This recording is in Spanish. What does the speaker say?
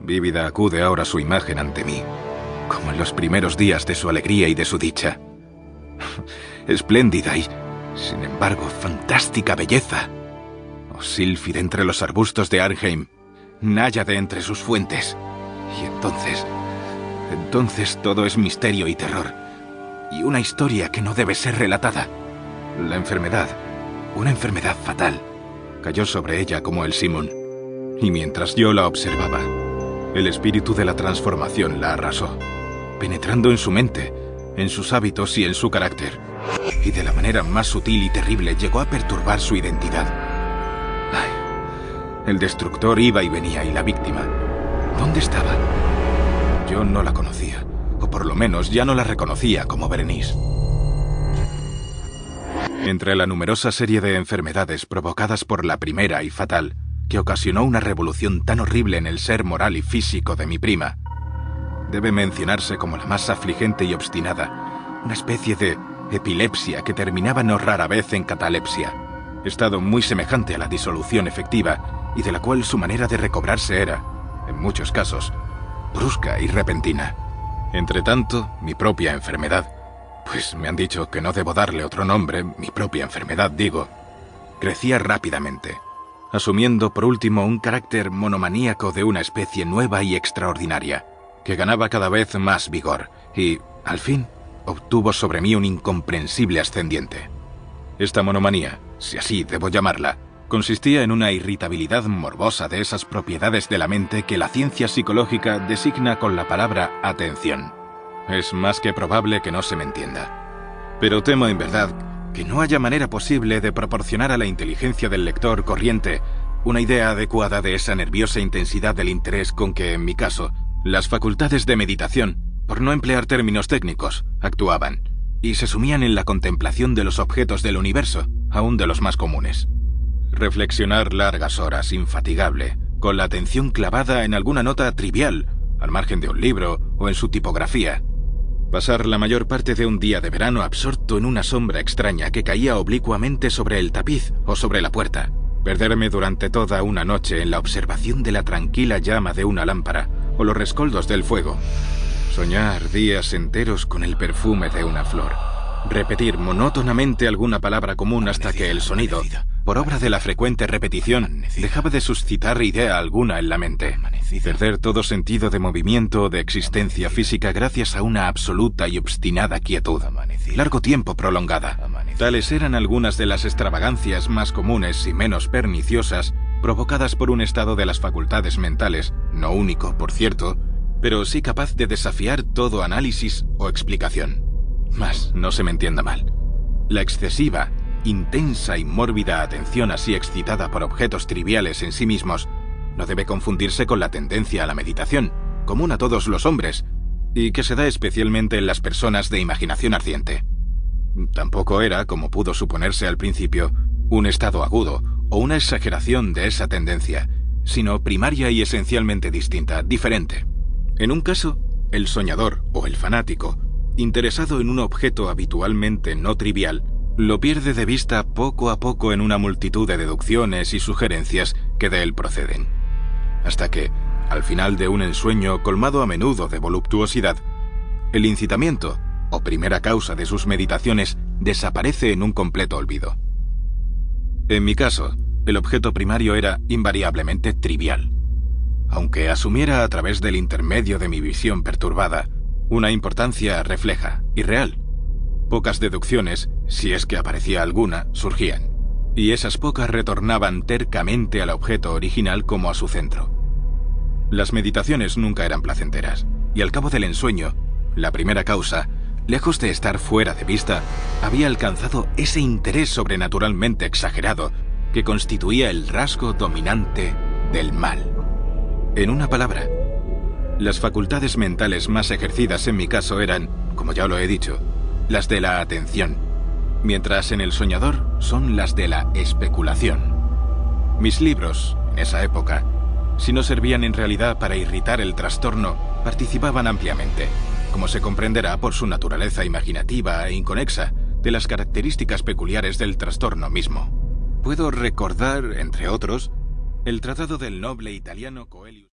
Vívida acude ahora su imagen ante mí, como en los primeros días de su alegría y de su dicha. Espléndida y, sin embargo, fantástica belleza. Oh sílfide entre los arbustos de Arnheim, náyade entre sus fuentes. Y entonces todo es misterio y terror. Y una historia que no debe ser relatada. La enfermedad, una enfermedad fatal, cayó sobre ella como el simón. Y mientras yo la observaba, el espíritu de la transformación la arrasó, penetrando en su mente, en sus hábitos y en su carácter. Y de la manera más sutil y terrible llegó a perturbar su identidad. Ay, el destructor iba y venía y la víctima, ¿dónde estaba? Yo no la conocía, o por lo menos ya no la reconocía como Berenice. Entre la numerosa serie de enfermedades provocadas por la primera y fatal, que ocasionó una revolución tan horrible en el ser moral y físico de mi prima, debe mencionarse como la más afligente y obstinada, una especie de epilepsia que terminaba no rara vez en catalepsia, estado muy semejante a la disolución efectiva y de la cual su manera de recobrarse era, en muchos casos, brusca y repentina. Entretanto, mi propia enfermedad, pues me han dicho que no debo darle otro nombre, mi propia enfermedad digo, crecía rápidamente, asumiendo por último un carácter monomaníaco de una especie nueva y extraordinaria, que ganaba cada vez más vigor y, al fin, obtuvo sobre mí un incomprensible ascendiente. Esta monomanía, si así debo llamarla, consistía en una irritabilidad morbosa de esas propiedades de la mente que la ciencia psicológica designa con la palabra atención. Es más que probable que no se me entienda. Pero temo en verdad que no haya manera posible de proporcionar a la inteligencia del lector corriente una idea adecuada de esa nerviosa intensidad del interés con que, en mi caso, las facultades de meditación, por no emplear términos técnicos, actuaban, y se sumían en la contemplación de los objetos del universo, aún de los más comunes. Reflexionar largas horas, infatigable, con la atención clavada en alguna nota trivial, al margen de un libro o en su tipografía. Pasar la mayor parte de un día de verano absorto en una sombra extraña que caía oblicuamente sobre el tapiz o sobre la puerta. Perderme durante toda una noche en la observación de la tranquila llama de una lámpara o los rescoldos del fuego. Soñar días enteros con el perfume de una flor. Repetir monótonamente alguna palabra común hasta que el sonido, por obra de la frecuente repetición, dejaba de suscitar idea alguna en la mente. Perder todo sentido de movimiento o de existencia física gracias a una absoluta y obstinada quietud. Largo tiempo prolongada. Tales eran algunas de las extravagancias más comunes y menos perniciosas provocadas por un estado de las facultades mentales, no único, por cierto, pero sí capaz de desafiar todo análisis o explicación. Mas no se me entienda mal. La excesiva, intensa y mórbida atención así excitada por objetos triviales en sí mismos no debe confundirse con la tendencia a la meditación, común a todos los hombres, y que se da especialmente en las personas de imaginación ardiente. Tampoco era, como pudo suponerse al principio, un estado agudo o una exageración de esa tendencia, sino primaria y esencialmente distinta, diferente. En un caso, el soñador o el fanático, interesado en un objeto habitualmente no trivial, lo pierde de vista poco a poco en una multitud de deducciones y sugerencias que de él proceden. Hasta que, al final de un ensueño colmado a menudo de voluptuosidad, el incitamiento, o primera causa de sus meditaciones, desaparece en un completo olvido. En mi caso, el objeto primario era invariablemente trivial, aunque asumiera a través del intermedio de mi visión perturbada una importancia refleja y real. Pocas deducciones, si es que aparecía alguna, surgían, y esas pocas retornaban tercamente al objeto original como a su centro. Las meditaciones nunca eran placenteras, y al cabo del ensueño, la primera causa, lejos de estar fuera de vista, había alcanzado ese interés sobrenaturalmente exagerado que constituía el rasgo dominante del mal. En una palabra, las facultades mentales más ejercidas en mi caso eran, como ya lo he dicho, las de la atención, mientras en el soñador son las de la especulación. Mis libros, en esa época, si no servían en realidad para irritar el trastorno, participaban ampliamente, como se comprenderá por su naturaleza imaginativa e inconexa, de las características peculiares del trastorno mismo. Puedo recordar, entre otros, el tratado del noble italiano Coelho.